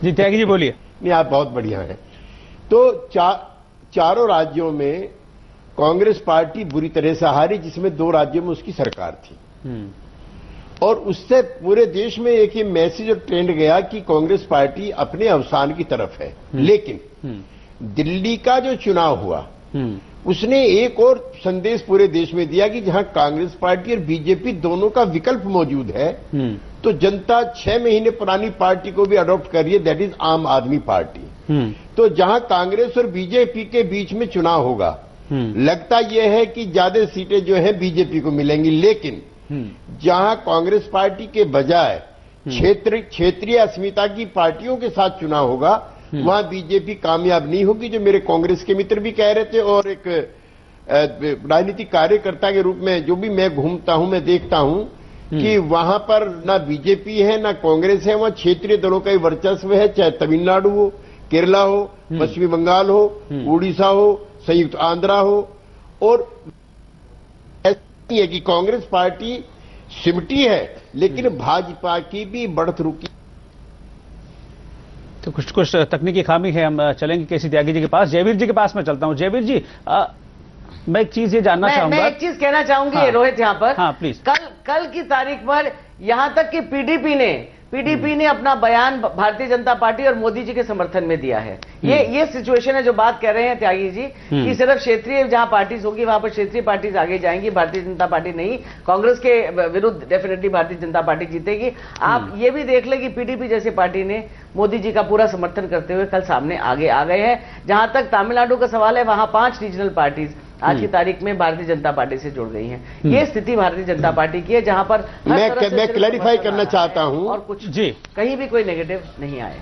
जी त्यागी जी बोलिए। नहीं, आप बहुत बढ़िया हैं। तो चारों राज्यों में कांग्रेस पार्टी बुरी तरह से हारी, जिसमें 2 राज्यों में उसकी सरकार थी। और उससे पूरे देश में एक ये मैसेज और ट्रेंड गया कि कांग्रेस पार्टी अपने अवसान की तरफ है। लेकिन दिल्ली का जो चुनाव हुआ उसने एक और संदेश पूरे देश में दिया कि जहां कांग्रेस पार्टी और बीजेपी दोनों का विकल्प मौजूद है, तो जनता 6 महीने पुरानी पार्टी को भी अडॉप्ट कर रही है, दैट इज आम आदमी पार्टी। तो जहां कांग्रेस और बीजेपी के बीच में चुनाव होगा, लगता यह है कि ज्यादा सीटें जो है बीजेपी को मिलेंगी। लेकिन जहां कांग्रेस पार्टी के बजाय क्षेत्रीय अस्मिता की पार्टियों के साथ चुनाव होगा, वहां बीजेपी कामयाब नहीं होगी, जो मेरे कांग्रेस के मित्र भी कह रहे थे। और एक राजनीतिक कार्यकर्ता के रूप में जो भी मैं घूमता हूं, मैं देखता हूं कि वहां पर ना बीजेपी है ना कांग्रेस है, वहां क्षेत्रीय दलों का ही वर्चस्व है, चाहे तमिलनाडु हो, केरला हो, पश्चिमी बंगाल हो, उड़ीसा हो, संयुक्त आंध्रा हो। और ऐसा नहीं है कि कांग्रेस पार्टी सिमटी है, लेकिन भाजपा की भी बढ़त रुकी। तो कुछ तकनीकी खामी है। हम चलेंगे केसी त्यागी जी के पास। जयवीर जी के पास मैं चलता हूं। जयवीर जी, मैं एक चीज ये जानना चाहूंगा। मैं एक चीज कहना चाहूंगी। हाँ, रोहित यहां पर। हाँ प्लीज। कल की तारीख पर यहां तक कि पीडीपी ने अपना बयान भारतीय जनता पार्टी और मोदी जी के समर्थन में दिया है। ये सिचुएशन है जो बात कह रहे हैं त्यागी जी कि सिर्फ क्षेत्रीय जहां पार्टीज होगी वहां पर क्षेत्रीय पार्टीज आगे जाएंगी, भारतीय जनता पार्टी नहीं। कांग्रेस के विरुद्ध डेफिनेटली भारतीय जनता पार्टी जीतेगी। आप ये भी देख ले कि पीडीपी जैसी पार्टी ने मोदी जी का पूरा समर्थन करते हुए कल सामने आगे आ गए हैं। जहां तक तमिलनाडु का सवाल है, वहां 5 रीजनल पार्टीज आज की तारीख में भारतीय जनता पार्टी से जुड़ गई हैं। ये स्थिति भारतीय जनता पार्टी की है, जहां पर मैं क्लैरिफाई करना चाहता हूं और कुछ जी कहीं भी कोई नेगेटिव नहीं आए।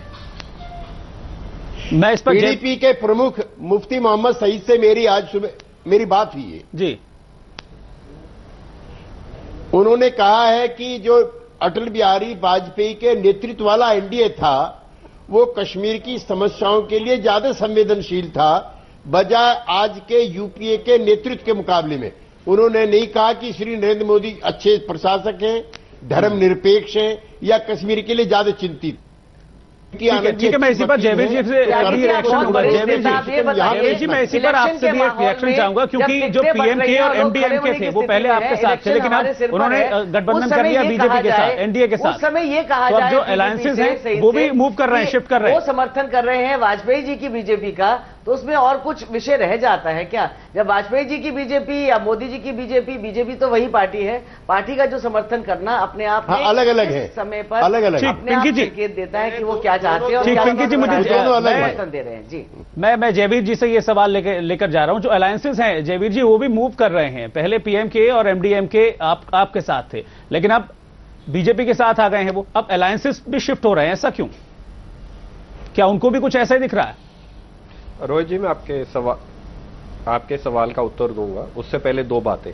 मैं इस पर पीडीपी के प्रमुख मुफ्ती मोहम्मद सईद से मेरी आज सुबह मेरी बात हुई है जी। उन्होंने कहा है कि जो अटल बिहारी वाजपेयी के नेतृत्व वाला एनडीए था, वो कश्मीर की समस्याओं के लिए ज्यादा संवेदनशील था बजाय आज के यूपीए के नेतृत्व के मुकाबले में। उन्होंने नहीं कहा कि श्री नरेंद्र मोदी अच्छे प्रशासक हैं, धर्मनिरपेक्ष हैं या कश्मीर के लिए ज्यादा चिंतित। ठीक है, मैं इसी पर जयवीर जी से रिएक्शन दूंगा। जयवीर जी, मैं इसी पर आपसे भी एक रिएक्शन चाहूंगा, क्योंकि जो पीएमके और एमडीएमके थे वो पहले आपके साथ थे, लेकिन अब उन्होंने गठबंधन कर लिया बीजेपी के साथ, एनडीए के साथ। उस समय ये कहा जाए जो अलायंसेज हैं वो भी मूव कर रहे हैं, शिफ्ट कर रहे हैं, वो समर्थन कर रहे हैं वाजपेयी जी की बीजेपी का। तो उसमें और कुछ विषय रह जाता है क्या? जब वाजपेयी जी की बीजेपी या मोदी जी की बीजेपी तो वही पार्टी है। पार्टी का जो समर्थन करना अपने आप में अलग अलग है, समय पर अलग अलग संकेत देता है कि वो क्या चाहते हैं और क्या समर्थन दे रहे हैं। जी, मैं जयवीर जी से ये सवाल लेकर जा रहा हूं। जो अलायंसेज हैं जयवीर जी, वो भी मूव कर रहे हैं। पहले पीएमके और एमडीएमके आपके साथ थे, लेकिन अब बीजेपी के साथ आ गए हैं। वो अब अलायंसेज भी शिफ्ट हो रहे हैं, ऐसा क्यों? क्या उनको भी कुछ ऐसा ही दिख रहा है? रोहित जी, मैं आपके सवाल का उत्तर दूंगा। उससे पहले 2 बातें।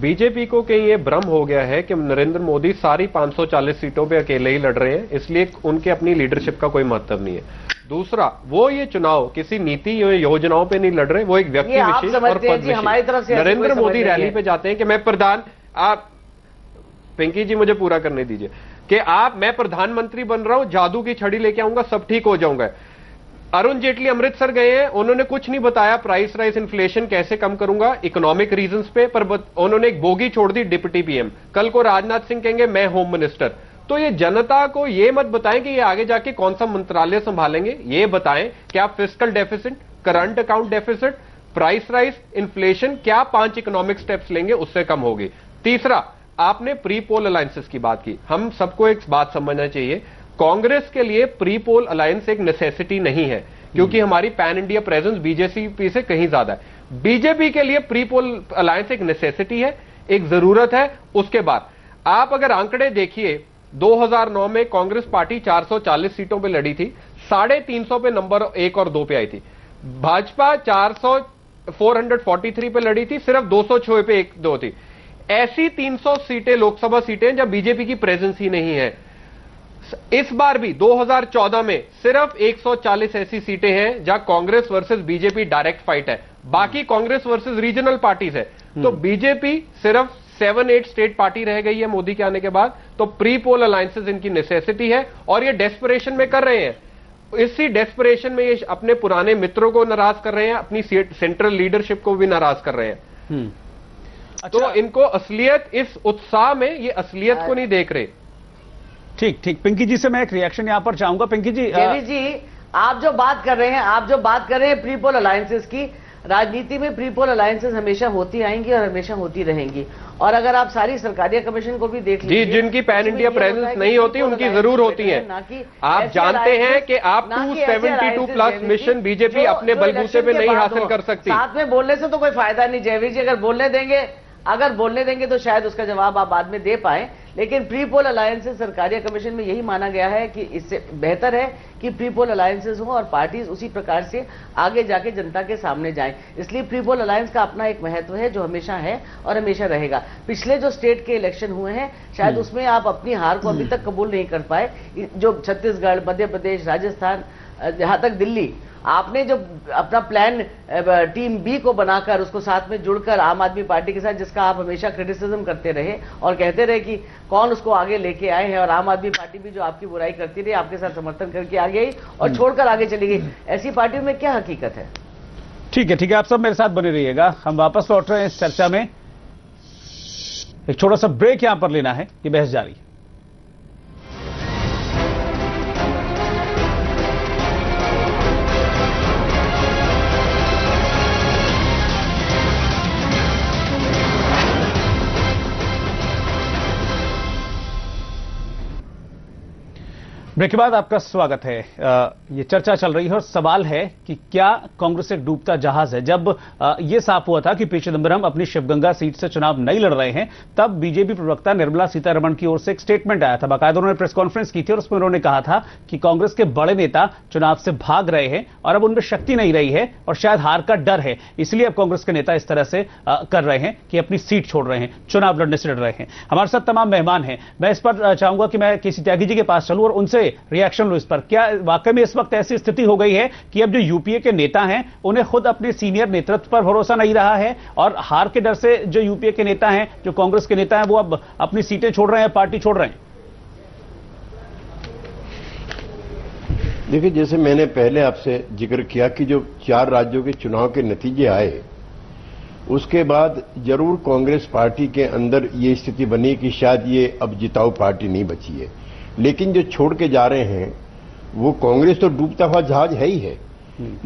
बीजेपी को कहीं ये भ्रम हो गया है कि नरेंद्र मोदी सारी 540 सीटों पे अकेले ही लड़ रहे हैं, इसलिए उनके अपनी लीडरशिप का कोई महत्व नहीं है। दूसरा, वो ये चुनाव किसी नीति योजनाओं पे नहीं लड़ रहे, वो एक व्यक्ति विशेष और पद विशेष। नरेंद्र मोदी रैली पे जाते हैं कि मैं प्रधान, आप पिंकी जी मुझे पूरा करने दीजिए, कि मैं प्रधानमंत्री बन रहा हूं, जादू की छड़ी लेके आऊंगा, सब ठीक हो जाऊंगा। अरुण जेटली अमृतसर गए हैं, उन्होंने कुछ नहीं बताया प्राइस राइज इन्फ्लेशन कैसे कम करूंगा इकोनॉमिक रीजंस पे, पर उन्होंने एक बोगी छोड़ दी डिप्टी पीएम। कल को राजनाथ सिंह कहेंगे मैं होम मिनिस्टर। तो ये जनता को ये मत बताएं कि ये आगे जाके कौन सा मंत्रालय संभालेंगे, ये बताएं कि आप fiscal deficit, current account deficit, price rise, inflation, क्या 5 इकोनॉमिक स्टेप्स लेंगे उससे कम होगी। तीसरा, आपने प्री पोल अलायंसेस की बात की। हम सबको एक बात समझना चाहिए, कांग्रेस के लिए प्री पोल अलायंस एक नेसेसिटी नहीं है, क्योंकि हमारी पैन इंडिया प्रेजेंस बीजेपी से कहीं ज्यादा है। बीजेपी के लिए प्री पोल अलायंस एक नेसेसिटी है, एक जरूरत है। उसके बाद आप अगर आंकड़े देखिए, 2009 में कांग्रेस पार्टी 440 सीटों पे लड़ी थी, 350 पे नंबर 1 और 2 पे आई थी। भाजपा 443 पे लड़ी थी, सिर्फ 206 पे 1-2 थी। ऐसी 300 सीटें लोकसभा सीटें जब बीजेपी की प्रेजेंस ही नहीं है। इस बार भी 2014 में सिर्फ 140 ऐसी सीटें हैं जहां Congress versus BJP direct fight है, बाकी कांग्रेस वर्सेस रीजनल पार्टीज है। तो बीजेपी सिर्फ 7-8 स्टेट पार्टी रह गई है मोदी के आने के बाद, तो प्री पोल अलायंसेस इनकी नेसेसिटी है और ये डेस्परेशन में कर रहे हैं। इसी डेस्परेशन में ये अपने पुराने मित्रों को नाराज कर रहे हैं, अपनी सेंट्रल लीडरशिप को भी नाराज कर रहे हैं। तो इनको असलियत, इस उत्साह में ये असलियत को नहीं देख रहे। ठीक ठीक, पिंकी जी से मैं एक रिएक्शन यहां पर चाहूंगा। पिंकी जी, आप जो बात कर रहे हैं प्री पोल अलायंसेस की, राजनीति में प्री पोल अलायंसेस हमेशा होती आएंगी और हमेशा होती रहेंगी। और अगर आप सारी सरकारिया कमीशन को भी देख लीजिए, जी, जिनकी पैन इंडिया प्रेजेंस नहीं होती उनकी जरूर होती है। आप जानते हैं कि आप 272+ मिशन बीजेपी अपने बलबूते पे नहीं हासिल कर सकती। साथ में बोलने से तो कोई फायदा नहीं जयवीर जी, अगर बोलने देंगे तो शायद उसका जवाब आप बाद में दे पाए। लेकिन pre poll alliances Sarkaria commission में यही माना गया है कि इससे बेहतर है कि प्री पोल अलायंसेस हो और पार्टीज उसी प्रकार से आगे जाके जनता के सामने जाएं। इसलिए प्री पोल अलायंस का अपना एक महत्व है जो हमेशा है और हमेशा रहेगा। पिछले जो स्टेट के इलेक्शन हुए हैं शायद उसमें आप अपनी हार को अभी तक कबूल नहीं कर पाए। जो छत्तीसगढ़, मध्य प्रदेश, राजस्थान, जहां तक दिल्ली, आपने जो अपना प्लान टीम बी को बनाकर उसको साथ में जुड़कर आम आदमी पार्टी के साथ, जिसका आप हमेशा क्रिटिसिज्म करते रहे और कहते रहे कि कौन उसको आगे लेके आए हैं, और आम आदमी पार्टी भी जो आपकी बुराई करती रही आपके साथ समर्थन करके आ गई और छोड़कर आगे चली गई, ऐसी पार्टियों में क्या हकीकत है? ठीक है, आप सब मेरे साथ बने रहिएगा। हम वापस लौट रहे हैं इस चर्चा में। एक छोटा सा ब्रेक यहां पर लेना है, ये बहस जारी है। ब्रेक के बाद आपका स्वागत है। ये चर्चा चल रही है और सवाल है कि क्या कांग्रेस एक डूबता जहाज है। जब ये साफ हुआ था कि पी चिदंबरम अपनी शिवगंगा सीट से चुनाव नहीं लड़ रहे हैं, तब बीजेपी प्रवक्ता निर्मला सीतारमण की ओर से एक स्टेटमेंट आया था। बाकायदा उन्होंने प्रेस कॉन्फ्रेंस की थी और उसमें उन्होंने कहा था कि कांग्रेस के बड़े नेता चुनाव से भाग रहे हैं और अब उनमें शक्ति नहीं रही है और शायद हार का डर है, इसलिए अब कांग्रेस के नेता इस तरह से कर रहे हैं कि अपनी सीट छोड़ रहे हैं, चुनाव लड़ने से डर रहे हैं। हमारे साथ तमाम मेहमान हैं। मैं इस पर चाहूंगा कि मैं केसी त्यागी जी के पास चलूं और उनसे रिएक्शन लूं इस पर। क्या वाकई में इस वक्त ऐसी स्थिति हो गई है कि अब जो यूपीए के नेता हैं उन्हें खुद अपने सीनियर नेतृत्व पर भरोसा नहीं रहा है और हार के डर से जो यूपीए के नेता हैं, जो कांग्रेस के नेता हैं, वो अब अपनी सीटें छोड़ रहे हैं, पार्टी छोड़ रहे हैं? देखिए, जैसे मैंने पहले आपसे जिक्र किया कि जो 4 राज्यों के चुनाव के नतीजे आए, उसके बाद जरूर कांग्रेस पार्टी के अंदर ये स्थिति बनी कि शायद ये अब जिताऊ पार्टी नहीं बची है। लेकिन जो छोड़ के जा रहे हैं वो कांग्रेस तो डूबता हुआ जहाज है ही है,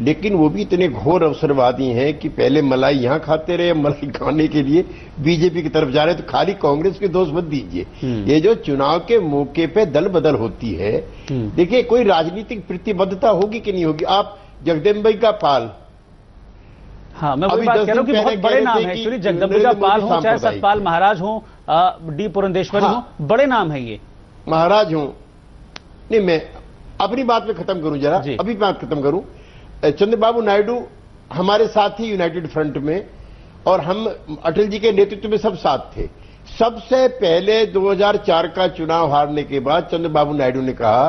लेकिन वो भी इतने घोर अवसरवादी हैं कि पहले मलाई यहां खाते रहे, मलाई खाने के लिए बीजेपी की तरफ जा रहे हैं। तो खाली कांग्रेस के दोष मत दीजिए। ये जो चुनाव के मौके पे दल बदल होती है, देखिए कोई राजनीतिक प्रतिबद्धता होगी कि नहीं होगी। आप जगदम्बिका का पाल, हाँ, मैं वही बात कह रहा हूं कि बहुत बड़े नाम है एक्चुअली। जगदम्बिका पाल हो चाहे सतपाल महाराज हो, डी पुरंदेश्वरी हो, बड़े नाम है ये। महाराज हूं, नहीं मैं अपनी बात में खत्म करूं जरा, अभी बात खत्म करूं। चंद्रबाबू नायडू हमारे साथ ही यूनाइटेड फ्रंट में, और हम अटल जी के नेतृत्व में सब साथ थे। सबसे पहले 2004 का चुनाव हारने के बाद चंद्रबाबू नायडू ने कहा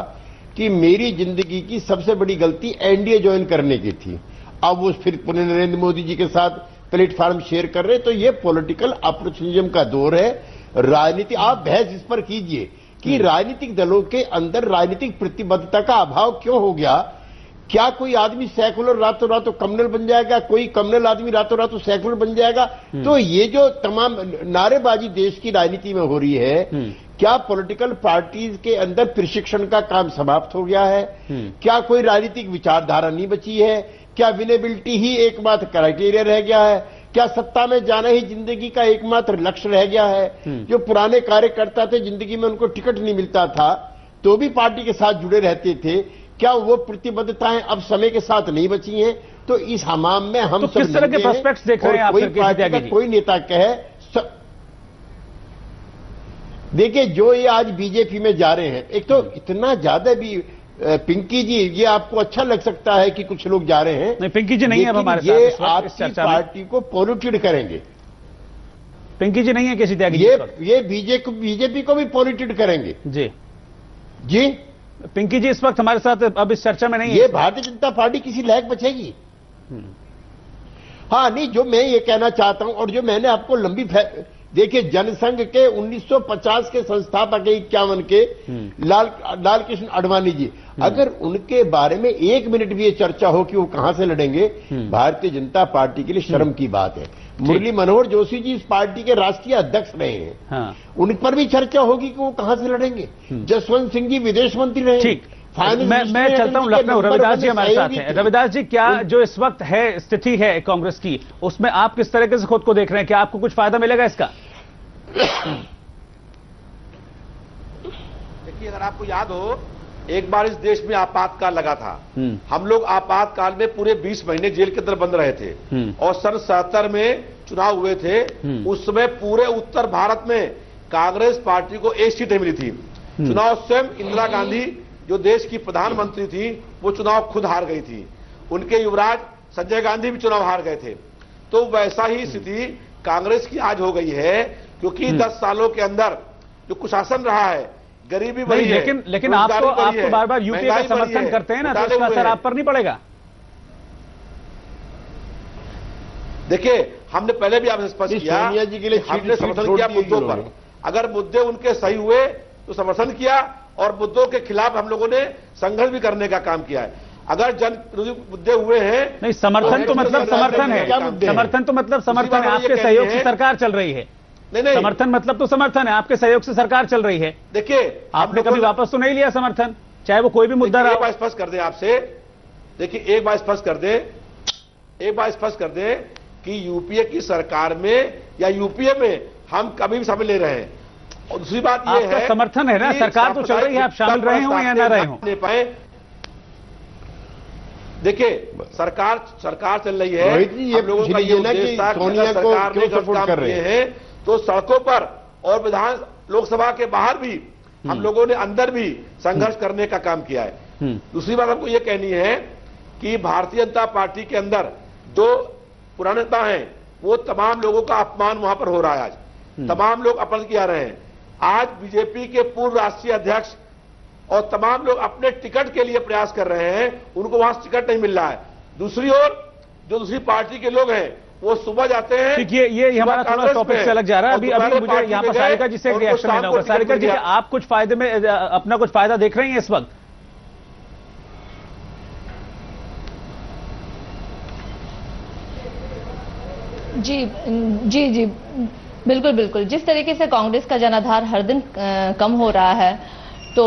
कि मेरी जिंदगी की सबसे बड़ी गलती एनडीए ज्वाइन करने की थी। अब वो फिर पुनः नरेंद्र मोदी जी के साथ प्लेटफॉर्म शेयर कर रहे। तो ये पॉलिटिकल अपॉर्चुनिज्म का दौर है। राजनीति, आप बहस इस पर कीजिए कि राजनीतिक दलों के अंदर राजनीतिक प्रतिबद्धता का अभाव क्यों हो गया। क्या कोई आदमी सेकुलर रातों रात कम्युनल बन जाएगा, कोई कम्युनल आदमी रातों रात सेकुलर बन जाएगा? तो ये जो तमाम नारेबाजी देश की राजनीति में हो रही है, क्या पॉलिटिकल पार्टीज के अंदर प्रशिक्षण का काम समाप्त हो गया है? क्या कोई राजनीतिक विचारधारा नहीं बची है? क्या विनेबिलिटी ही एकमात्र क्राइटेरिया रह गया है? क्या सत्ता में जाना ही जिंदगी का एकमात्र लक्ष्य रह गया है? जो पुराने कार्यकर्ता थे, जिंदगी में उनको टिकट नहीं मिलता था तो भी पार्टी के साथ जुड़े रहते थे, क्या वो प्रतिबद्धताएं अब समय के साथ नहीं बची हैं? तो इस हमाम में हम तो सब किस तरह के प्रोस्पेक्ट्स देख रहे हैं आप? कोई पार्टी का कोई नेता कहे, देखिए जो ये आज बीजेपी में जा रहे हैं, एक तो इतना ज्यादा भी पिंकी जी, ये आपको अच्छा लग सकता है कि कुछ लोग जा रहे हैं। नहीं, पिंकी जी नहीं है हमारे साथ ये आपकी पार्टी को पॉल्यूटेड करेंगे। पिंकी जी नहीं है किसी त्यागी, ये बीजेपी को भी पॉल्यूटेड करेंगे। जी पिंकी जी इस वक्त हमारे साथ अब इस चर्चा में नहीं है। ये भारतीय जनता पार्टी किसी लायक बचेगी? हाँ नहीं, जो मैं ये कहना चाहता हूं और जो मैंने आपको देखिए जनसंघ के 1950 के संस्थापक है 51 के लाल कृष्ण आडवाणी जी, अगर उनके बारे में 1 मिनट भी ये चर्चा हो कि वो कहां से लड़ेंगे, भारतीय जनता पार्टी के लिए शर्म की बात है। मुरली मनोहर जोशी जी इस पार्टी के राष्ट्रीय अध्यक्ष रहे हैं, हाँ। उन पर भी चर्चा होगी कि वो कहां से लड़ेंगे। जसवंत सिंह जी विदेश मंत्री रहे। ठीक, मैं चलता हूं लखनऊ। रविदास जी हमारे साथ हैं। रविदास जी, क्या जो इस वक्त है स्थिति है कांग्रेस की, उसमें आप किस तरीके से खुद को देख रहे हैं? क्या आपको कुछ फायदा मिलेगा इसका? देखिए, अगर आपको याद हो, एक बार इस देश में आपातकाल लगा था। हम लोग आपातकाल में पूरे 20 महीने जेल के अंदर बंद रहे थे और सन 77 में चुनाव हुए थे। उस समय पूरे उत्तर भारत में कांग्रेस पार्टी को 1 सीटें मिली थी। चुनाव स्वयं इंदिरा गांधी जो देश की प्रधानमंत्री थी वो चुनाव खुद हार गई थी। उनके युवराज संजय गांधी भी चुनाव हार गए थे। तो वैसा ही स्थिति कांग्रेस की आज हो गई है, क्योंकि 10 सालों के अंदर जो कुशासन रहा है, गरीबी बढ़ी है। लेकिन आपको बार बार यूपीए का समर्थन करते हैं ना, तो इसका असर आप पर नहीं पड़ेगा? देखिए, हमने पहले भी आपसे स्पष्ट किया, सोनिया जी के लिए हमने समर्थन किया मुद्दों पर। अगर मुद्दे उनके सही हुए तो समर्थन किया, और मुद्दों के खिलाफ हम लोगों ने संघर्ष भी करने का काम किया है। अगर जन विरोधी मुद्दे हुए हैं, नहीं, समर्थन तो मतलब समर्थन है, समर्थन तो मतलब समर्थन है। आपके सहयोग से सरकार चल रही है। नहीं, समर्थन मतलब तो समर्थन है, आपके सहयोग से सरकार चल रही है। देखिए, आपने कभी वापस तो नहीं लिया समर्थन, चाहे वो कोई भी मुद्दा रहा। एक बात स्पष्ट कर दें आपसे, देखिए एक बात स्पष्ट कर दें कि यूपीए की सरकार में या यूपीए में हम कभी भी शामिल नहीं रहे हैं। और दूसरी बात ये है, समर्थन है ना, सरकार तो चल रही है, आप शामिल रहे हो या ना रहे हो? देखिए, सरकार चल रही है, हम लोगों का ये उद्देश्य था कि अगर सरकार ने गलत काम किए हैं तो सड़कों पर और लोकसभा के बाहर भी हम लोगों ने अंदर भी संघर्ष करने का काम किया है। दूसरी बात हमको ये कहनी है कि भारतीय जनता पार्टी के अंदर जो पुराने नेता हैं, वो तमाम लोगों का अपमान वहां पर हो रहा है। आज तमाम लोग अपमान किया रहे हैं। आज बीजेपी के पूर्व राष्ट्रीय अध्यक्ष और तमाम लोग अपने टिकट के लिए प्रयास कर रहे हैं, उनको वहां टिकट नहीं मिल रहा है। दूसरी ओर जो दूसरी पार्टी के लोग हैं वो सुबह जाते हैं। देखिए, ये हमारा थोड़ा टॉपिक से अलग जा रहा है। अभी मुझे यहाँ पर सारिका जी से एक रिएक्शन लेना होगा। सारिका जी, आप कुछ फायदे में अपना कुछ फायदा देख रही हैं इस वक्त? जी, बिल्कुल। जिस तरीके से कांग्रेस का जनाधार हर दिन कम हो रहा है, तो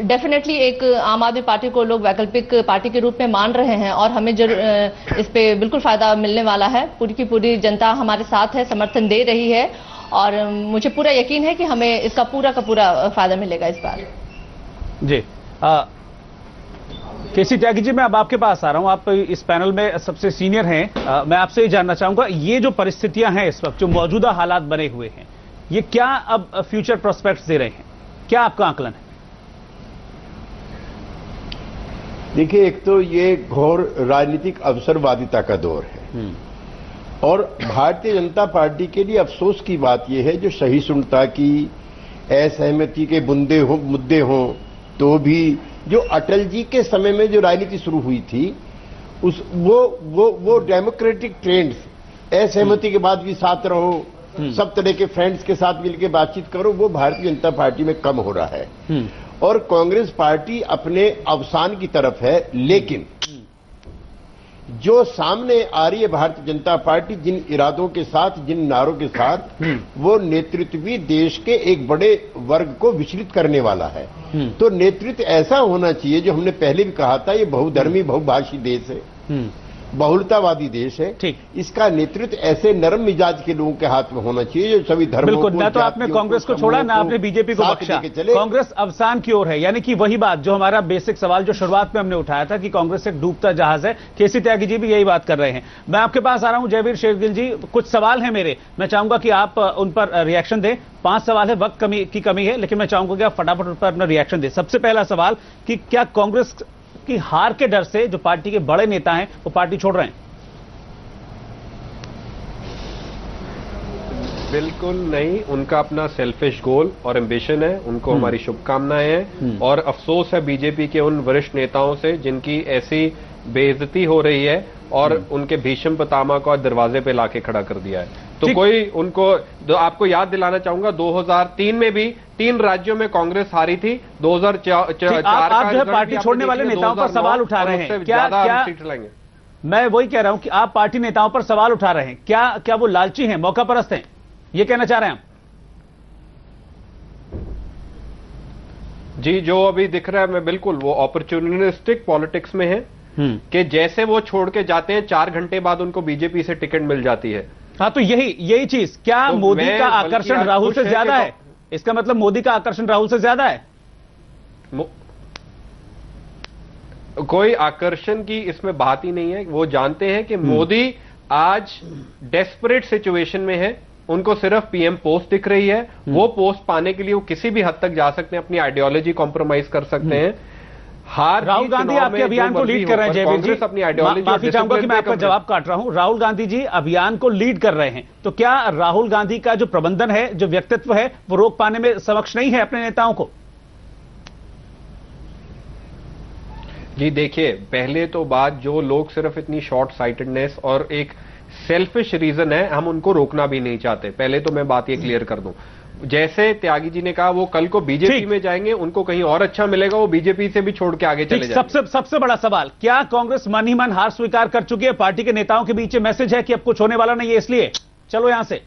डेफिनेटली एक आम आदमी पार्टी को लोग वैकल्पिक पार्टी के रूप में मान रहे हैं, और हमें इस पे बिल्कुल फायदा मिलने वाला है। पूरी की पूरी जनता हमारे साथ है, समर्थन दे रही है, और मुझे पूरा यकीन है कि हमें इसका पूरा का पूरा फायदा मिलेगा इस बार। जी, केसी त्यागी जी, मैं अब आपके पास आ रहा हूं। आप इस पैनल में सबसे सीनियर हैं। मैं आपसे ये जानना चाहूंगा, ये जो परिस्थितियां हैं इस वक्त, जो मौजूदा हालात बने हुए हैं, ये क्या अब फ्यूचर प्रोस्पेक्ट्स दे रहे हैं? क्या आपका आकलन है? देखिए, एक तो ये घोर राजनीतिक अवसरवादिता का दौर है, और भारतीय जनता पार्टी के लिए अफसोस की बात यह है, जो सहिष्णुता की, असहमति के मुद्दे हों, तो भी जो अटल जी के समय में जो राजनीति शुरू हुई थी, वो डेमोक्रेटिक ट्रेंड्स, असहमति के बाद भी साथ रहो, सब तरह के फ्रेंड्स के साथ मिलकर बातचीत करो, वो भारतीय जनता पार्टी में कम हो रहा है। और कांग्रेस पार्टी अपने अवसान की तरफ है। लेकिन जो सामने आ रही है भारतीय जनता पार्टी, जिन इरादों के साथ, जिन नारों के साथ, वो नेतृत्व भी देश के एक बड़े वर्ग को विचलित करने वाला है। तो नेतृत्व ऐसा होना चाहिए, जो हमने पहले भी कहा था, ये बहुधर्मी बहुभाषी देश है, बहुलतावादी देश है। ठीक, इसका नेतृत्व ऐसे नरम मिजाज के लोगों के हाथ में होना चाहिए, जो सभी धर्मों बिल्कुल। ना तो आपने कांग्रेस को छोड़ा, ना आपने बीजेपी को बख्शा। कांग्रेस अवसान की ओर है, यानी कि वही बात जो हमारा बेसिक सवाल जो शुरुआत में हमने उठाया था कि कांग्रेस एक डूबता जहाज है। केसी त्यागी जी भी यही बात कर रहे हैं। मैं आपके पास आ रहा हूं जयवीर शेरगिल जी, कुछ सवाल हैं मेरे, मैं चाहूंगा कि आप उन पर रिएक्शन दें। 5 सवाल है, वक्त की कमी है, लेकिन मैं चाहूंगा कि आप फटाफट उन पर अपना रिएक्शन दें। सबसे पहला सवाल कि क्या कांग्रेस की हार के डर से जो पार्टी के बड़े नेता हैं वो पार्टी छोड़ रहे हैं? बिल्कुल नहीं, उनका अपना सेल्फिश गोल और एम्बिशन है। उनको हमारी शुभकामनाएं हैं, और अफसोस है बीजेपी के उन वरिष्ठ नेताओं से जिनकी ऐसी बेइज्जती हो रही है और उनके भीष्म पितामह को दरवाजे पे लाके खड़ा कर दिया है। तो कोई उनको आपको याद दिलाना चाहूंगा 2003 में भी 3 राज्यों में कांग्रेस हारी थी। 2004 आप जो है पार्टी छोड़ने वाले नेताओं पर सवाल उठा रहे हैं, क्या सीट लाएंगे? मैं वही कह रहा हूं कि आप पार्टी नेताओं पर सवाल उठा रहे हैं, क्या वो लालची हैं, मौका परस्त हैं, ये कहना चाह रहे हैं आप? जी, जो अभी दिख रहा है मैं बिल्कुल वो अपॉर्चुनिस्टिक पॉलिटिक्स में है कि जैसे वो छोड़ के जाते हैं 4 घंटे बाद उनको बीजेपी से टिकट मिल जाती है। हाँ, तो यही चीज क्या तो मोदी का आकर्षण राहुल से ज्यादा है? इसका मतलब मोदी का आकर्षण राहुल से ज्यादा है? कोई आकर्षण की इसमें बात ही नहीं है। वो जानते हैं कि मोदी आज डेस्परेट सिचुएशन में है, उनको सिर्फ पीएम पोस्ट दिख रही है। वो पोस्ट पाने के लिए वो किसी भी हद तक जा सकते हैं, अपनी आइडियोलॉजी कॉम्प्रोमाइज कर सकते हैं। राहुल गांधी आपके अभियान को लीड कर रहे हैं जयवीर जी, अपनी आइडियोलॉजी, माफी चाहूंगा कि मैं आपका जवाब काट रहा हूं। राहुल गांधी जी अभियान को लीड कर रहे हैं, तो क्या राहुल गांधी का जो प्रबंधन है, जो व्यक्तित्व है, वो रोक पाने में सक्षम नहीं है अपने नेताओं को? जी देखिए, पहले तो बात जो लोग सिर्फ इतनी शॉर्ट साइटेडनेस और एक सेल्फिश रीजन है, हम उनको रोकना भी नहीं चाहते। पहले तो मैं बात ये क्लियर कर दूं, जैसे त्यागी जी ने कहा वो कल को बीजेपी में जाएंगे, उनको कहीं और अच्छा मिलेगा, वो बीजेपी से भी छोड़ के आगे चले जाएंगे। सबसे बड़ा सवाल, क्या कांग्रेस मन ही मन हार स्वीकार कर चुकी है? पार्टी के नेताओं के बीच मैसेज है कि अब कुछ होने वाला नहीं है, इसलिए चलो यहां से?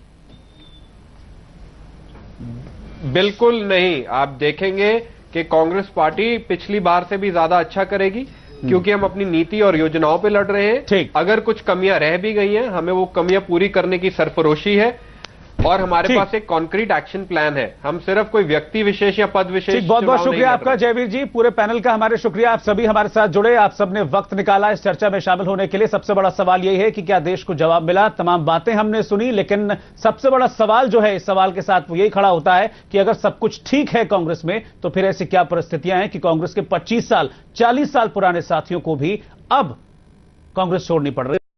बिल्कुल नहीं। आप देखेंगे कि कांग्रेस पार्टी पिछली बार से भी ज्यादा अच्छा करेगी, क्योंकि हम अपनी नीति और योजनाओं पे लड़ रहे हैं। अगर कुछ कमियां रह भी गई हैं, हमें वो कमियां पूरी करने की सरफरोशी है और हमारे पास एक कॉन्क्रीट एक्शन प्लान है। हम सिर्फ कोई व्यक्ति विशेष या पद विशेष। बहुत बहुत शुक्रिया आपका जयवीर जी, पूरे पैनल का हमारे शुक्रिया। आप सभी हमारे साथ जुड़े, आप सबने वक्त निकाला इस चर्चा में शामिल होने के लिए। सबसे बड़ा सवाल यही है कि क्या देश को जवाब मिला? तमाम बातें हमने सुनी, लेकिन सबसे बड़ा सवाल जो है इस सवाल के साथ वो यही खड़ा होता है कि अगर सब कुछ ठीक है कांग्रेस में, तो फिर ऐसी क्या परिस्थितियां हैं कि कांग्रेस के 25 साल 40 साल पुराने साथियों को भी अब कांग्रेस छोड़नी पड़ रही है।